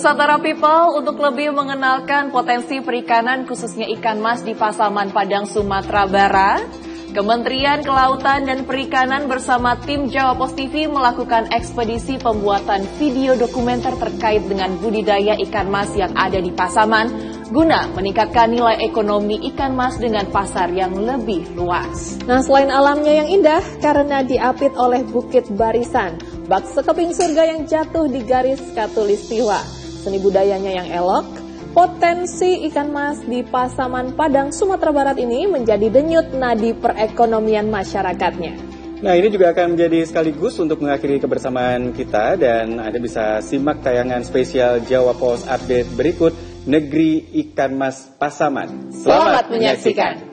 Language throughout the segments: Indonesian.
Nusantara People, untuk lebih mengenalkan potensi perikanan khususnya ikan mas di Pasaman Padang, Sumatera Barat, Kementerian Kelautan dan Perikanan bersama tim Jawa Pos TV melakukan ekspedisi pembuatan video dokumenter terkait dengan budidaya ikan mas yang ada di Pasaman guna meningkatkan nilai ekonomi ikan mas dengan pasar yang lebih luas. Nah, selain alamnya yang indah karena diapit oleh Bukit Barisan, bak sekeping surga yang jatuh di garis Khatulistiwa, seni budayanya yang elok, potensi ikan mas di Pasaman Padang, Sumatera Barat ini menjadi denyut nadi perekonomian masyarakatnya. Nah, ini juga akan menjadi sekaligus untuk mengakhiri kebersamaan kita dan Anda bisa simak tayangan spesial Jawa Pos Update berikut, Negeri Ikan Mas Pasaman. Selamat menyaksikan.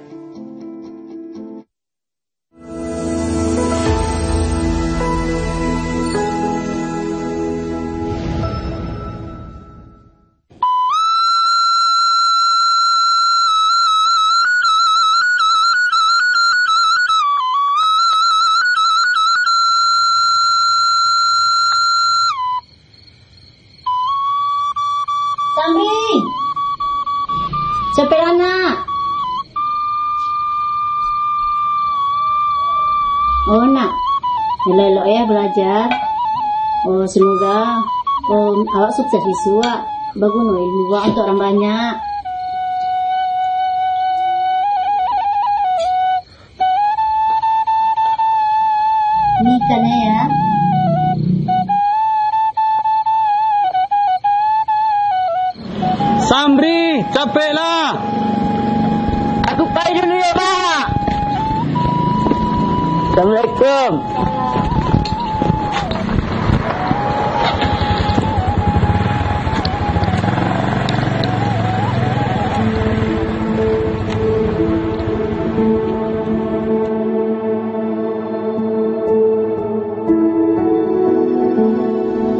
Samri, cepet anak. Oh nak, elok-elok ya belajar. Oh semoga awak sukses siswa. Bagus no ilmu untuk orang banyak. Ini ikannya ya. Samri, capek lah. Aku pergi dulu ya, Pak. Assalamualaikum.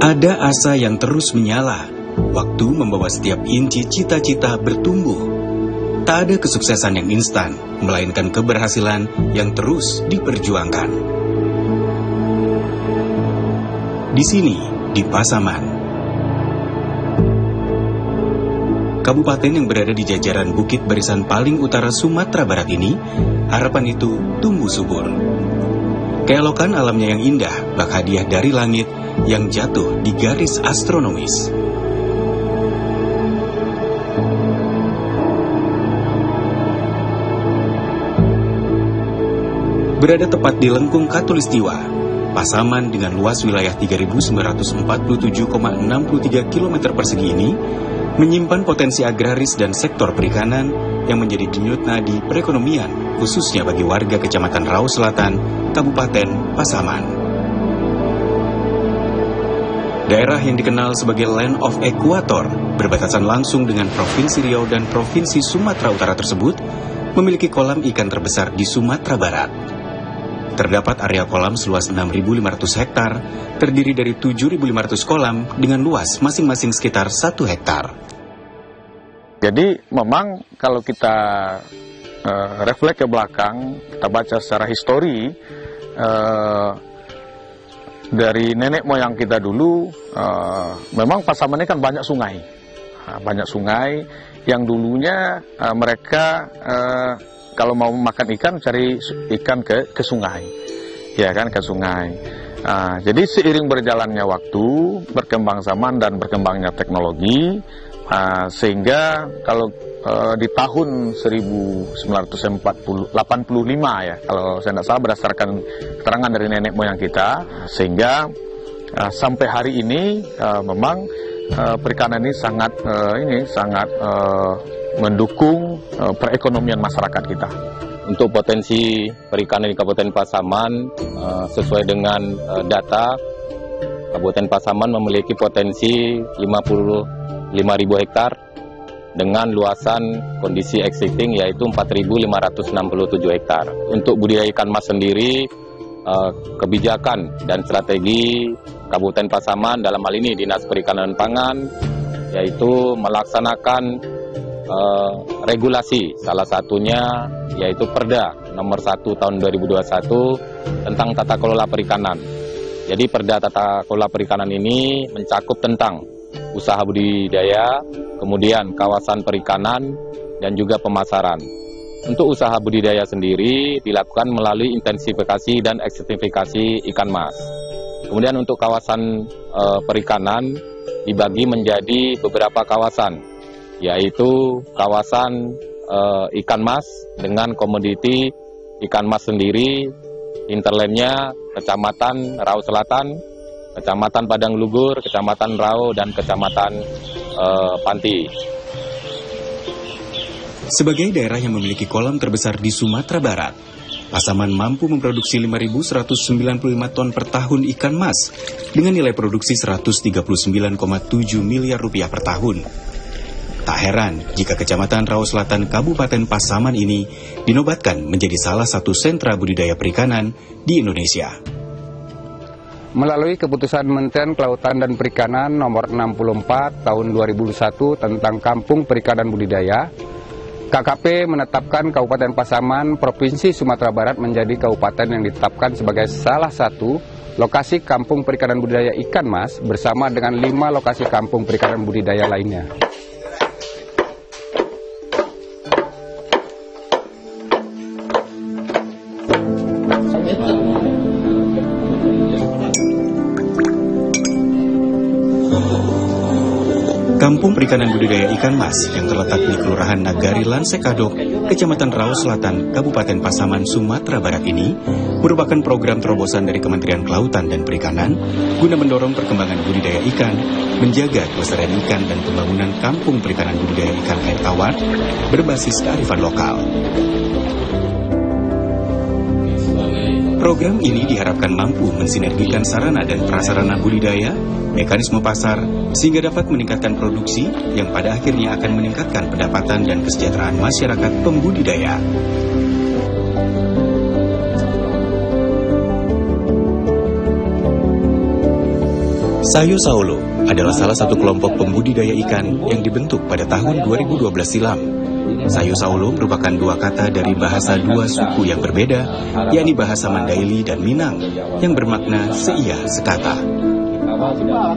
Ada asa yang terus menyala. Waktu membawa setiap inci cita-cita bertumbuh. Tak ada kesuksesan yang instan, melainkan keberhasilan yang terus diperjuangkan. Di sini, di Pasaman, kabupaten yang berada di jajaran Bukit Barisan paling utara Sumatera Barat ini, harapan itu tumbuh subur. Keelokan alamnya yang indah, bak hadiah dari langit yang jatuh di garis astronomis. Berada tepat di lengkung Khatulistiwa, Pasaman dengan luas wilayah 3.947,63 km persegi ini menyimpan potensi agraris dan sektor perikanan yang menjadi denyut nadi perekonomian, khususnya bagi warga Kecamatan Rau Selatan, Kabupaten Pasaman. Daerah yang dikenal sebagai Land of Equator, berbatasan langsung dengan Provinsi Riau dan Provinsi Sumatera Utara tersebut, memiliki kolam ikan terbesar di Sumatera Barat. Terdapat area kolam seluas 6.500 hektar, terdiri dari 7.500 kolam dengan luas masing-masing sekitar 1 hektar. Jadi memang kalau kita refleks ke belakang, kita baca secara histori, dari nenek moyang kita dulu, memang Pasaman ini kan banyak sungai. Banyak sungai yang dulunya mereka kalau mau makan ikan, cari ikan ke sungai, ya kan, ke sungai. Jadi seiring berjalannya waktu, berkembang zaman dan berkembangnya teknologi, sehingga kalau di tahun 1985 ya, kalau saya tidak salah berdasarkan keterangan dari nenek moyang kita, sehingga sampai hari ini memang perikanan ini sangat mendukung perekonomian masyarakat kita. Untuk potensi perikanan di Kabupaten Pasaman, sesuai dengan data, Kabupaten Pasaman memiliki potensi 55.000 hektar dengan luasan kondisi existing yaitu 4.567 hektar. Untuk budidaya ikan mas sendiri, kebijakan dan strategi Kabupaten Pasaman dalam hal ini Dinas Perikanan dan Pangan yaitu melaksanakan regulasi, salah satunya yaitu Perda nomor 1 tahun 2021 tentang tata kelola perikanan. Jadi Perda tata kelola perikanan ini mencakup tentang usaha budidaya, kemudian kawasan perikanan, dan juga pemasaran. Untuk usaha budidaya sendiri dilakukan melalui intensifikasi dan ekstensifikasi ikan mas. Kemudian untuk kawasan perikanan dibagi menjadi beberapa kawasan, yaitu kawasan ikan mas dengan komoditi ikan mas sendiri, hinterlandnya Kecamatan Rau Selatan, Kecamatan Padang Lugur, Kecamatan Rau, dan Kecamatan Panti. Sebagai daerah yang memiliki kolam terbesar di Sumatera Barat, Pasaman mampu memproduksi 5.195 ton per tahun ikan mas dengan nilai produksi 139,7 miliar rupiah per tahun. Tak heran jika Kecamatan Rau Selatan Kabupaten Pasaman ini dinobatkan menjadi salah satu sentra budidaya perikanan di Indonesia. Melalui keputusan Kementerian Kelautan dan Perikanan nomor 64 tahun 2001 tentang Kampung Perikanan Budidaya, KKP menetapkan Kabupaten Pasaman, Provinsi Sumatera Barat menjadi kabupaten yang ditetapkan sebagai salah satu lokasi kampung perikanan budidaya ikan mas bersama dengan 5 lokasi kampung perikanan budidaya lainnya. Kampung Perikanan Budidaya Ikan Mas yang terletak di Kelurahan Nagari Lansekadok, Kecamatan Rau Selatan, Kabupaten Pasaman, Sumatera Barat ini merupakan program terobosan dari Kementerian Kelautan dan Perikanan guna mendorong perkembangan budidaya ikan, menjaga kelestarian ikan dan pembangunan kampung perikanan budidaya ikan air tawar berbasis kearifan lokal. Program ini diharapkan mampu mensinergikan sarana dan prasarana budidaya, mekanisme pasar, sehingga dapat meningkatkan produksi yang pada akhirnya akan meningkatkan pendapatan dan kesejahteraan masyarakat pembudidaya. Sayo Saulo adalah salah satu kelompok pembudidaya ikan yang dibentuk pada tahun 2012 silam. Sayo Saulo merupakan dua kata dari bahasa dua suku yang berbeda, yakni bahasa Mandaili dan Minang, yang bermakna seia sekata.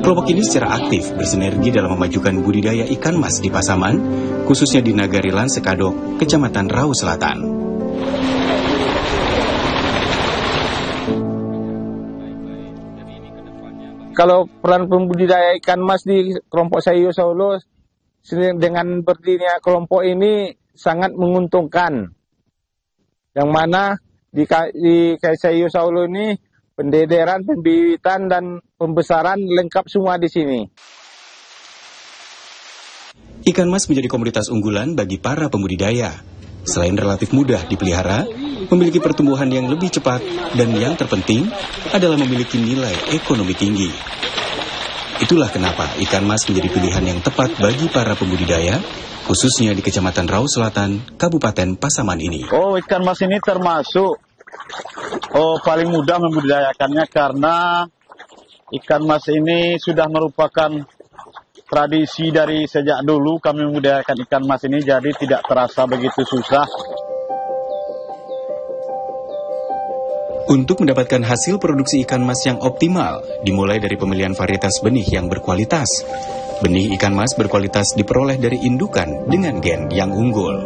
Kelompok ini secara aktif bersinergi dalam memajukan budidaya ikan mas di Pasaman, khususnya di Nagari Lansekadok, Kecamatan Rau Selatan. Kalau peran pembudidaya ikan mas di kelompok Sayo Saulo dengan berdirinya kelompok ini sangat menguntungkan. Yang mana di Sayo Saulo ini pendederan, pembibitan, dan pembesaran lengkap semua di sini. Ikan mas menjadi komoditas unggulan bagi para pembudidaya. Selain relatif mudah dipelihara, memiliki pertumbuhan yang lebih cepat, dan yang terpenting adalah memiliki nilai ekonomi tinggi. Itulah kenapa ikan mas menjadi pilihan yang tepat bagi para pembudidaya, khususnya di Kecamatan Rau Selatan, Kabupaten Pasaman ini. Ikan mas ini termasuk paling mudah membudidayakannya karena ikan mas ini sudah merupakan tradisi dari sejak dulu kami membudidayakan ikan mas ini, jadi tidak terasa begitu susah. Untuk mendapatkan hasil produksi ikan mas yang optimal, dimulai dari pemilihan varietas benih yang berkualitas. Benih ikan mas berkualitas diperoleh dari indukan dengan gen yang unggul.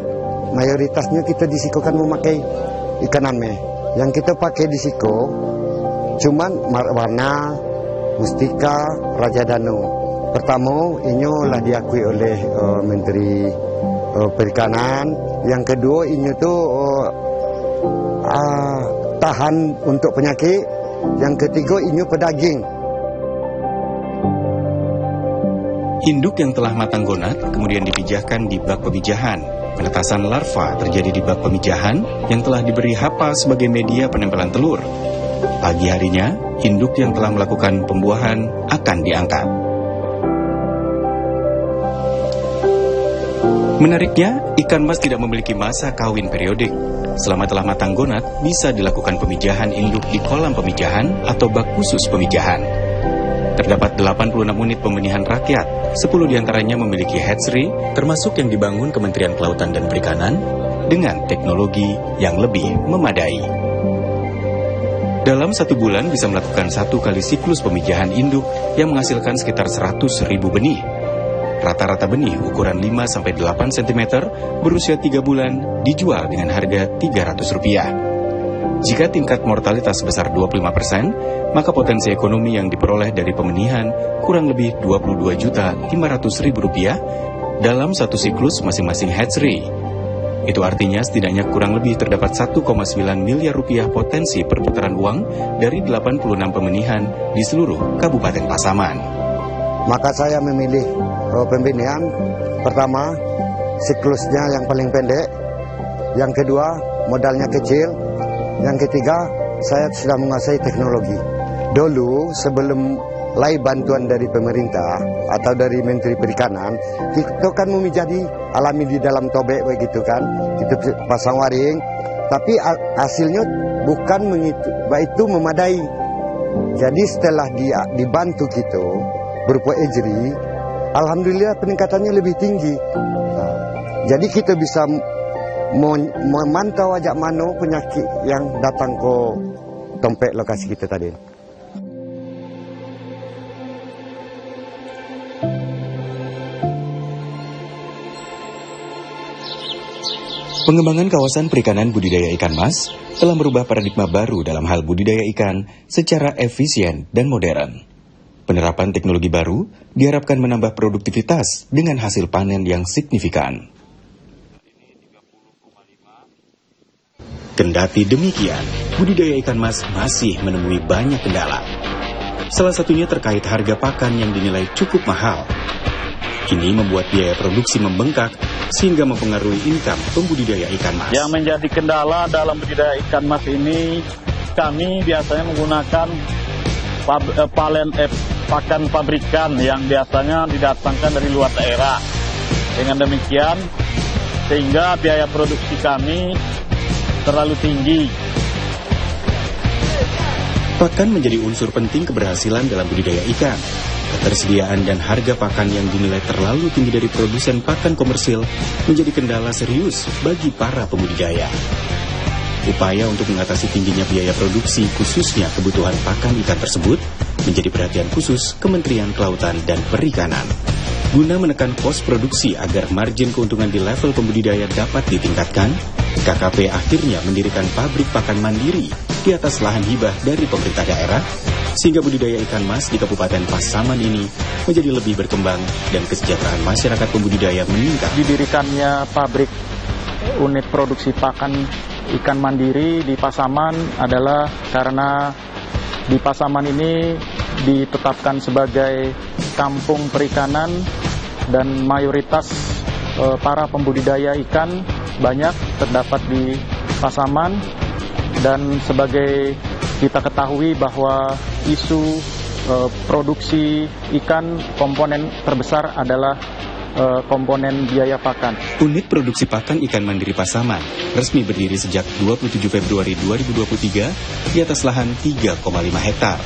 Mayoritasnya kita di Siko kan memakai ikan ame. Yang kita pakai di Siko cuman warna, mustika, Raja Danu. Pertama, ini lah diakui oleh Menteri Perikanan. Yang kedua, ini tuh tahan untuk penyakit. Yang ketiga, ini pedaging. Induk yang telah matang gonat kemudian dipijahkan di bak pemijahan. Penetasan larva terjadi di bak pemijahan yang telah diberi hapa sebagai media penempelan telur. Pagi harinya, induk yang telah melakukan pembuahan akan diangkat. Menariknya, ikan mas tidak memiliki masa kawin periodik. Selama telah matang gonat, bisa dilakukan pemijahan induk di kolam pemijahan atau bak khusus pemijahan. Terdapat 86 unit pembenihan rakyat, 10 diantaranya memiliki hatchery, termasuk yang dibangun Kementerian Kelautan dan Perikanan, dengan teknologi yang lebih memadai. Dalam 1 bulan bisa melakukan 1 kali siklus pemijahan induk yang menghasilkan sekitar 100.000 benih. rata-rata benih ukuran 5-8 cm berusia 3 bulan dijual dengan harga Rp300. Jika tingkat mortalitas sebesar 25%, maka potensi ekonomi yang diperoleh dari pembenihan kurang lebih Rp22.500.000 dalam satu siklus masing-masing hatchery. Itu artinya setidaknya kurang lebih terdapat Rp1,9 miliar potensi perputaran uang dari 86 pembenihan di seluruh Kabupaten Pasaman. Maka saya memilih pembenihan pertama siklusnya yang paling pendek, yang kedua modalnya kecil, yang ketiga saya sudah menguasai teknologi. Dulu sebelum mulai bantuan dari pemerintah atau dari Menteri Perikanan, kita kan menjadi alami di dalam tobek begitu kan, kita pasang waring, tapi hasilnya bukan itu memadai. Jadi setelah dibantu kita berupa ejri, alhamdulillah peningkatannya lebih tinggi. Jadi kita bisa memantau ajak mana penyakit yang datang ke tempat lokasi kita tadi. Pengembangan kawasan perikanan budidaya ikan mas telah merubah paradigma baru dalam hal budidaya ikan secara efisien dan modern. Penerapan teknologi baru diharapkan menambah produktivitas dengan hasil panen yang signifikan. Kendati demikian, budidaya ikan mas masih menemui banyak kendala. Salah satunya terkait harga pakan yang dinilai cukup mahal. Ini membuat biaya produksi membengkak sehingga mempengaruhi income pembudidaya ikan mas. Yang menjadi kendala dalam budidaya ikan mas ini, kami biasanya menggunakan pakan pabrikan yang biasanya didatangkan dari luar daerah. Dengan demikian, sehingga biaya produksi kami terlalu tinggi. Pakan menjadi unsur penting keberhasilan dalam budidaya ikan. Ketersediaan dan harga pakan yang dinilai terlalu tinggi dari produsen pakan komersil menjadi kendala serius bagi para pembudidaya. Upaya untuk mengatasi tingginya biaya produksi, khususnya kebutuhan pakan ikan tersebut, menjadi perhatian khusus Kementerian Kelautan dan Perikanan. Guna menekan kos produksi agar margin keuntungan di level pembudidaya dapat ditingkatkan, KKP akhirnya mendirikan pabrik pakan mandiri di atas lahan hibah dari pemerintah daerah, sehingga budidaya ikan mas di Kabupaten Pasaman ini menjadi lebih berkembang dan kesejahteraan masyarakat pembudidaya meningkat. Didirikannya pabrik unit produksi pakan ikan mandiri di Pasaman adalah karena di Pasaman ini ditetapkan sebagai kampung perikanan dan mayoritas para pembudidaya ikan banyak terdapat di Pasaman, dan sebagai kita ketahui bahwa isu produksi ikan komponen terbesar adalah komponen biaya pakan. Unit produksi pakan ikan mandiri Pasaman resmi berdiri sejak 27 Februari 2023 di atas lahan 3,5 hektar.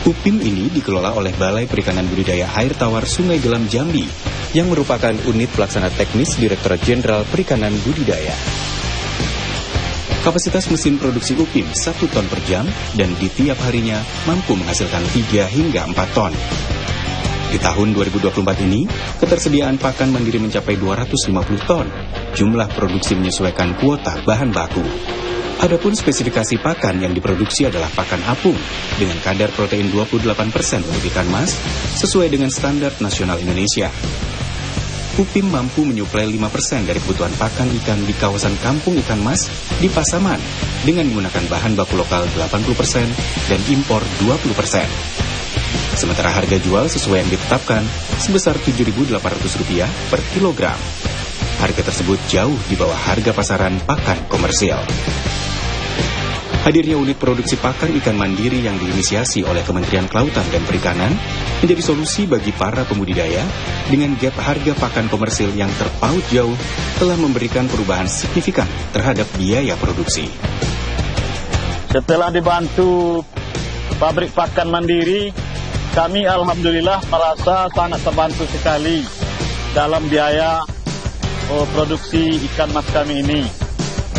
UPIM ini dikelola oleh Balai Perikanan Budidaya Air Tawar Sungai Gelam Jambi yang merupakan unit pelaksana teknis Direktorat Jenderal Perikanan Budidaya. Kapasitas mesin produksi UPIM 1 ton per jam dan di tiap harinya mampu menghasilkan 3 hingga 4 ton. Di tahun 2024 ini, ketersediaan pakan mandiri mencapai 250 ton. Jumlah produksi menyesuaikan kuota bahan baku. Adapun spesifikasi pakan yang diproduksi adalah pakan apung dengan kadar protein 28% untuk ikan mas sesuai dengan standar nasional Indonesia. UPIM mampu menyuplai 5% dari kebutuhan pakan ikan di kawasan kampung ikan mas di Pasaman dengan menggunakan bahan baku lokal 80% dan impor 20%. Sementara harga jual sesuai yang ditetapkan sebesar Rp7.800 per kilogram. Harga tersebut jauh di bawah harga pasaran pakan komersil. Hadirnya unit produksi pakan ikan mandiri yang diinisiasi oleh Kementerian Kelautan dan Perikanan menjadi solusi bagi para pembudidaya dengan gap harga pakan komersil yang terpaut jauh telah memberikan perubahan signifikan terhadap biaya produksi. Setelah dibantu pabrik pakan mandiri, kami alhamdulillah merasa sangat terbantu sekali dalam biaya produksi ikan mas kami ini.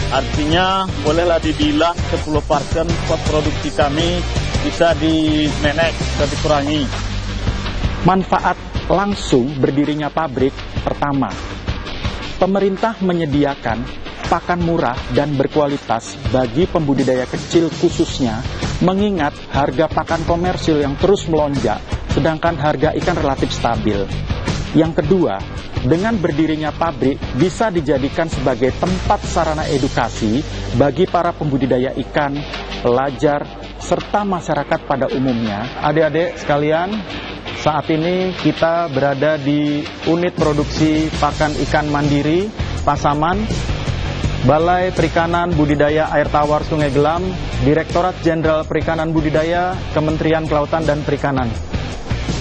Artinya bolehlah dibilang 10% kos produksi kami bisa di-manage, bisa dikurangi. Manfaat langsung berdirinya pabrik, pertama, pemerintah menyediakan pakan murah dan berkualitas bagi pembudidaya kecil khususnya, mengingat harga pakan komersil yang terus melonjak, sedangkan harga ikan relatif stabil. Yang kedua, dengan berdirinya pabrik bisa dijadikan sebagai tempat sarana edukasi bagi para pembudidaya ikan, pelajar, serta masyarakat pada umumnya. Adik-adik sekalian, saat ini kita berada di unit produksi pakan ikan mandiri Pasaman, Balai Perikanan Budidaya Air Tawar Sungai Gelam, Direktorat Jenderal Perikanan Budidaya, Kementerian Kelautan dan Perikanan.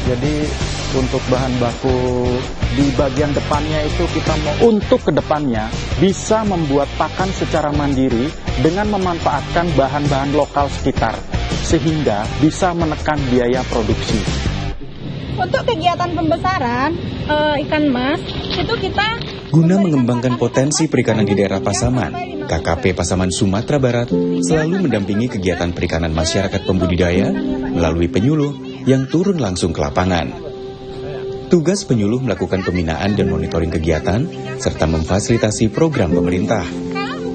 Jadi untuk bahan baku di bagian depannya itu kita mau untuk kedepannya bisa membuat pakan secara mandiri dengan memanfaatkan bahan-bahan lokal sekitar, sehingga bisa menekan biaya produksi. Untuk kegiatan pembesaran ikan mas, itu kita Guna mengembangkan potensi perikanan di daerah Pasaman, KKP Pasaman Sumatera Barat selalu mendampingi kegiatan perikanan masyarakat pembudidaya melalui penyuluh yang turun langsung ke lapangan. Tugas penyuluh melakukan pembinaan dan monitoring kegiatan serta memfasilitasi program pemerintah,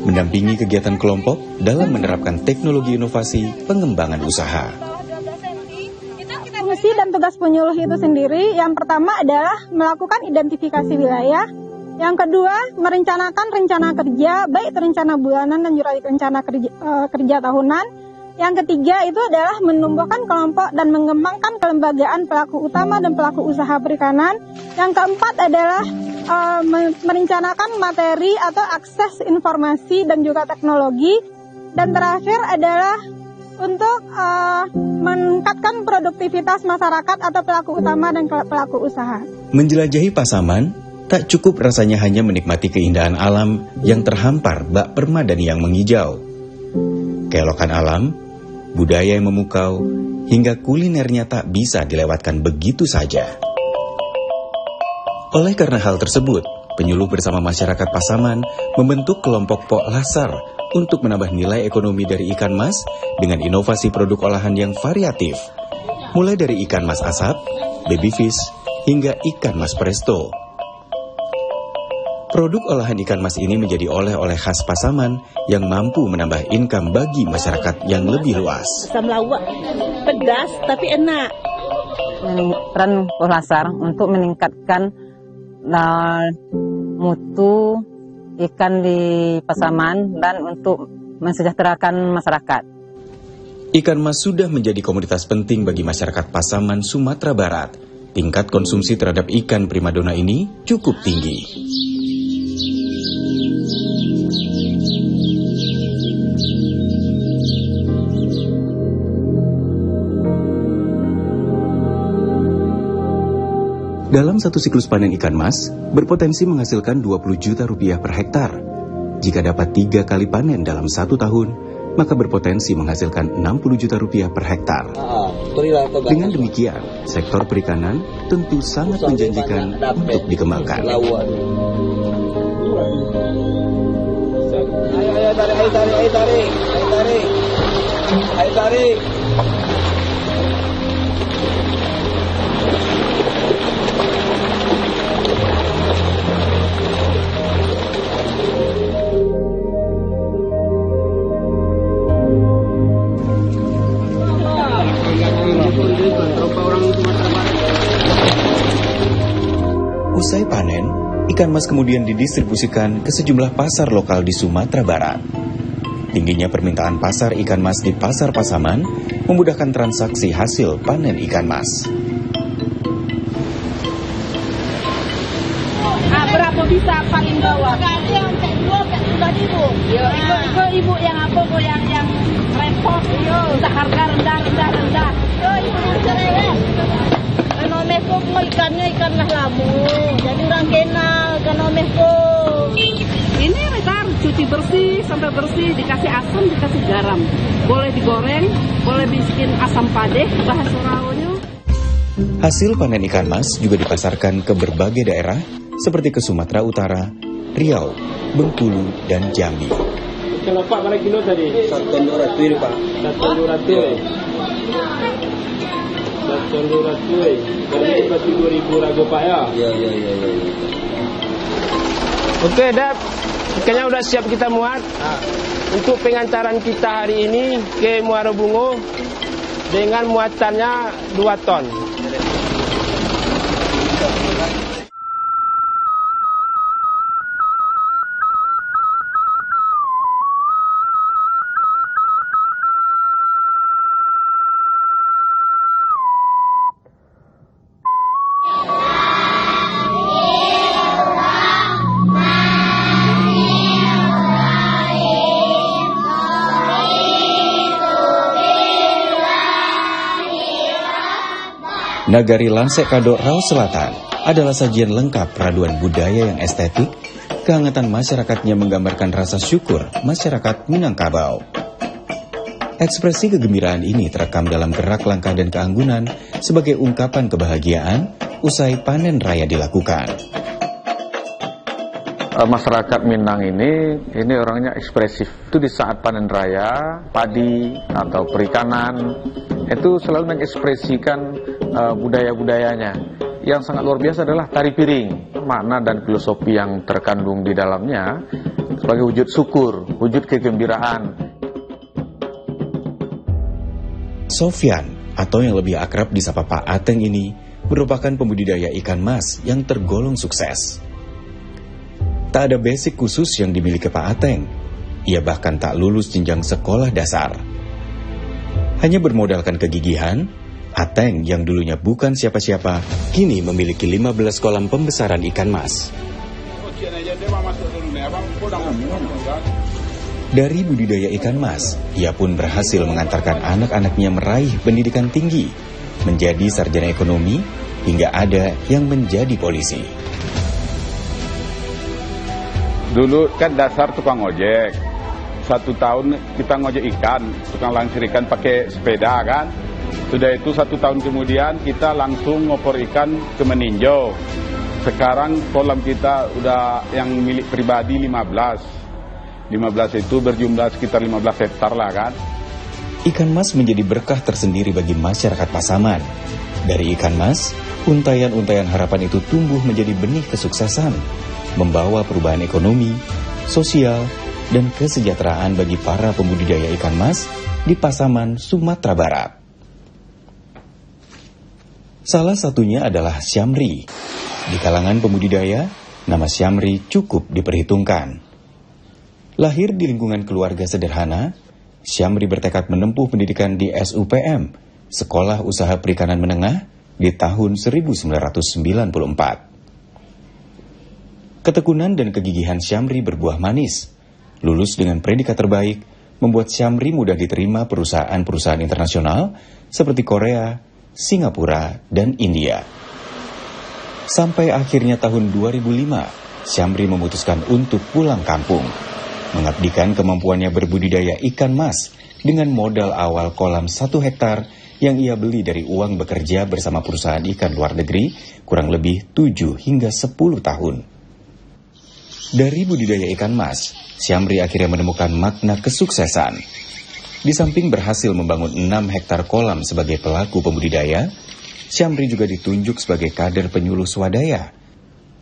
mendampingi kegiatan kelompok dalam menerapkan teknologi inovasi pengembangan usaha. Fungsi dan tugas penyuluh itu sendiri, yang pertama adalah melakukan identifikasi wilayah. Yang kedua, merencanakan rencana kerja, baik rencana bulanan dan juga rencana kerja tahunan. Yang ketiga itu adalah menumbuhkan kelompok dan mengembangkan kelembagaan pelaku utama dan pelaku usaha perikanan. Yang keempat adalah merencanakan materi atau akses informasi dan juga teknologi. Dan terakhir adalah untuk meningkatkan produktivitas masyarakat atau pelaku utama dan pelaku usaha. Menjelajahi Pasaman, tak cukup rasanya hanya menikmati keindahan alam yang terhampar bak permadani yang menghijau. Keelokan alam, budaya yang memukau, hingga kulinernya tak bisa dilewatkan begitu saja. Oleh karena hal tersebut, penyuluh bersama masyarakat Pasaman membentuk kelompok Pok Lasar untuk menambah nilai ekonomi dari ikan mas dengan inovasi produk olahan yang variatif. Mulai dari ikan mas asap, baby fish, hingga ikan mas presto. Produk olahan ikan mas ini menjadi oleh-oleh khas Pasaman yang mampu menambah income bagi masyarakat yang lebih luas. Asam lawak, pedas tapi enak. Peran Pok Lasar untuk meningkatkan mutu ikan di Pasaman dan untuk mensejahterakan masyarakat. Ikan mas sudah menjadi komoditas penting bagi masyarakat Pasaman, Sumatera Barat. Tingkat konsumsi terhadap ikan primadona ini cukup tinggi. Dalam satu siklus panen ikan mas, berpotensi menghasilkan 20 juta rupiah per hektar. Jika dapat 3 kali panen dalam 1 tahun, maka berpotensi menghasilkan 60 juta rupiah per hektar. Dengan demikian, sektor perikanan tentu sangat menjanjikan untuk dikembangkan. Ayo tarik. Usai panen, ikan mas kemudian didistribusikan ke sejumlah pasar lokal di Sumatera Barat. Tingginya permintaan pasar ikan mas di Pasar Pasaman memudahkan transaksi hasil panen ikan mas. Berapa bisa paling bawah? Yang cek 2 Yo, ikut ibu yang apa kok yang repot yo. Untuk harga rendah. Yo, ibu yang cerewet. Kanomeko ikannya ikan lah labu. Jadi orang kenal kanomeko. Ini rekan cuci bersih sampai bersih, dikasih asam, dikasih garam. Boleh digoreng, boleh bikin asam padeh bahasa Rawonya. Hasil panen ikan mas juga dipasarkan ke berbagai daerah seperti ke Sumatera Utara, Riau, Bengkulu, dan Jambi. Kenapa mana kilo tadi? 1,200 Pak. 1,200. Ton 200. Berarti pasti 2.000 ragu Pak ya? Iya. Oke, Dap. Ikannya udah siap kita muat. Untuk pengantaran kita hari ini ke Muara Bungo dengan muatannya 2 ton. Nagari Lansek Kado Rau Selatan adalah sajian lengkap peraduan budaya yang estetik, kehangatan masyarakatnya menggambarkan rasa syukur masyarakat Minangkabau. Ekspresi kegembiraan ini terekam dalam gerak langkah dan keanggunan sebagai ungkapan kebahagiaan usai panen raya dilakukan. Masyarakat Minang ini orangnya ekspresif. Itu di saat panen raya, padi atau perikanan, itu selalu mengekspresikan budaya-budayanya. Yang sangat luar biasa adalah tari piring. Makna dan filosofi yang terkandung di dalamnya sebagai wujud syukur, wujud kegembiraan. Sofyan, atau yang lebih akrab disapa Pak Ateng ini, merupakan pembudidaya ikan mas yang tergolong sukses. Tak ada basic khusus yang dimiliki Pak Ateng. Ia bahkan tak lulus jenjang sekolah dasar. Hanya bermodalkan kegigihan, Ateng yang dulunya bukan siapa-siapa, kini memiliki 15 kolam pembesaran ikan mas. Dari budidaya ikan mas, ia pun berhasil mengantarkan anak-anaknya meraih pendidikan tinggi, menjadi sarjana ekonomi, hingga ada yang menjadi polisi. Dulu kan dasar tukang ojek. 1 tahun kita ngojek ikan, tukang langsir ikan pakai sepeda kan. Sudah itu 1 tahun kemudian kita langsung ngopor ikan ke meninjau. Sekarang kolam kita udah yang milik pribadi 15. 15 itu berjumlah sekitar 15 hektar lah kan. Ikan mas menjadi berkah tersendiri bagi masyarakat Pasaman. Dari ikan mas, untayan-untayan harapan itu tumbuh menjadi benih kesuksesan, membawa perubahan ekonomi, sosial, dan kesejahteraan bagi para pembudidaya ikan mas di Pasaman, Sumatera Barat. Salah satunya adalah Syamri. Di kalangan pembudidaya, nama Syamri cukup diperhitungkan. Lahir di lingkungan keluarga sederhana, Syamri bertekad menempuh pendidikan di SUPM, Sekolah Usaha Perikanan Menengah, di tahun 1994. Ketekunan dan kegigihan Syamri berbuah manis. Lulus dengan predikat terbaik, membuat Syamri mudah diterima perusahaan-perusahaan internasional seperti Korea, Singapura, dan India. Sampai akhirnya tahun 2005, Syamri memutuskan untuk pulang kampung, mengabdikan kemampuannya berbudidaya ikan mas dengan modal awal kolam 1 hektar yang ia beli dari uang bekerja bersama perusahaan ikan luar negeri kurang lebih 7 hingga 10 tahun. Dari budidaya ikan mas, Syamri akhirnya menemukan makna kesuksesan. Di samping berhasil membangun 6 hektar kolam sebagai pelaku pembudidaya, Syamri juga ditunjuk sebagai kader penyuluh swadaya.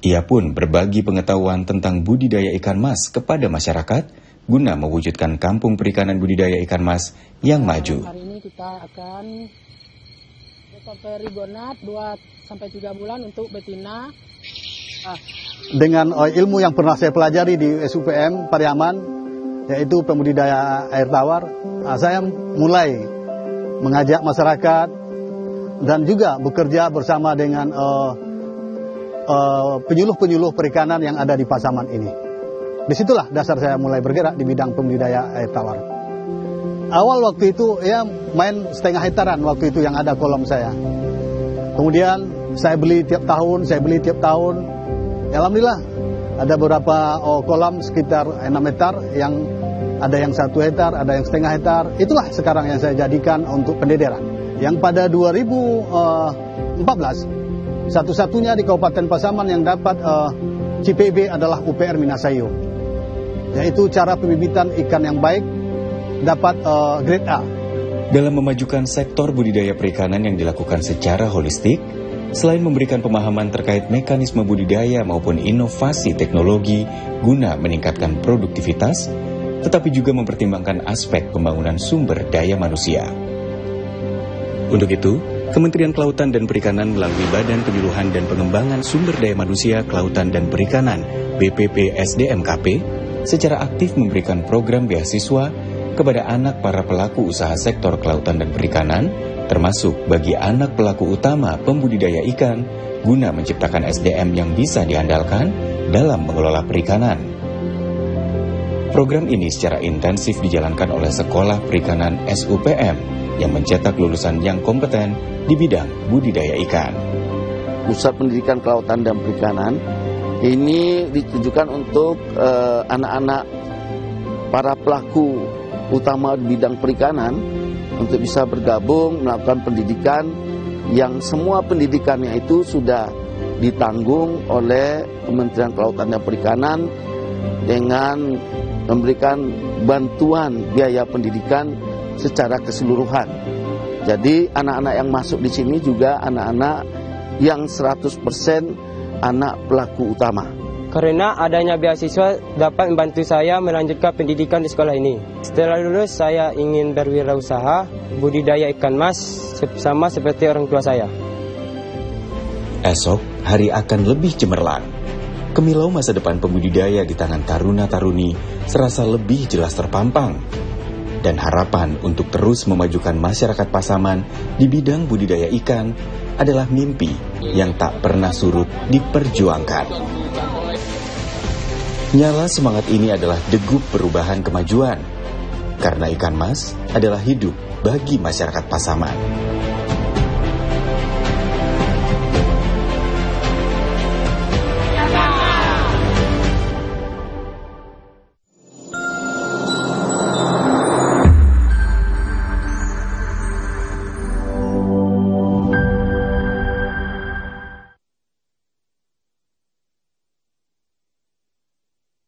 Ia pun berbagi pengetahuan tentang budidaya ikan mas kepada masyarakat guna mewujudkan kampung perikanan budidaya ikan mas yang maju. Hari ini kita akan sampai ribonat 2-3 bulan untuk betina. Dengan ilmu yang pernah saya pelajari di SUPM Pariaman, yaitu pembudidaya air tawar, saya mulai mengajak masyarakat dan juga bekerja bersama dengan penyuluh-penyuluh perikanan yang ada di Pasaman ini. Disitulah dasar saya mulai bergerak di bidang pembudidaya air tawar. Awal waktu itu ya main 0,5 hektaran waktu itu yang ada kolam saya. Kemudian saya beli tiap tahun. Alhamdulillah ada beberapa kolam sekitar 6 hektar, yang ada yang 1 hektar, ada yang 0,5 hektar. Itulah sekarang yang saya jadikan untuk pendederan. Yang pada 2014 satu-satunya di Kabupaten Pasaman yang dapat CPB adalah UPR Minasayo, yaitu cara pembibitan ikan yang baik dapat grade A. Dalam memajukan sektor budidaya perikanan yang dilakukan secara holistik, selain memberikan pemahaman terkait mekanisme budidaya maupun inovasi teknologi guna meningkatkan produktivitas, tetapi juga mempertimbangkan aspek pembangunan sumber daya manusia. Untuk itu, Kementerian Kelautan dan Perikanan melalui Badan Penyuluhan dan Pengembangan Sumber Daya Manusia Kelautan dan Perikanan BPPSDMKP secara aktif memberikan program beasiswa kepada anak para pelaku usaha sektor kelautan dan perikanan, termasuk bagi anak pelaku utama pembudidaya ikan, guna menciptakan SDM yang bisa diandalkan dalam mengelola perikanan. Program ini secara intensif dijalankan oleh Sekolah Perikanan SUPM yang mencetak lulusan yang kompeten di bidang budidaya ikan. Pusat Pendidikan Kelautan dan Perikanan ini ditujukan untuk anak-anak para pelaku utama di bidang perikanan untuk bisa bergabung melakukan pendidikan yang semua pendidikannya itu sudah ditanggung oleh Kementerian Kelautan dan Perikanan dengan memberikan bantuan biaya pendidikan secara keseluruhan. Jadi anak-anak yang masuk di sini juga anak-anak yang 100% anak pelaku utama. Karena adanya beasiswa dapat membantu saya melanjutkan pendidikan di sekolah ini. Setelah lulus saya ingin berwirausaha budidaya ikan mas sama seperti orang tua saya. Esok hari akan lebih cemerlang. Kemilau masa depan pembudidaya di tangan taruna-taruni serasa lebih jelas terpampang. Dan harapan untuk terus memajukan masyarakat Pasaman di bidang budidaya ikan adalah mimpi yang tak pernah surut diperjuangkan. Nyala semangat ini adalah degup perubahan kemajuan, karena ikan mas adalah hidup bagi masyarakat Pasaman.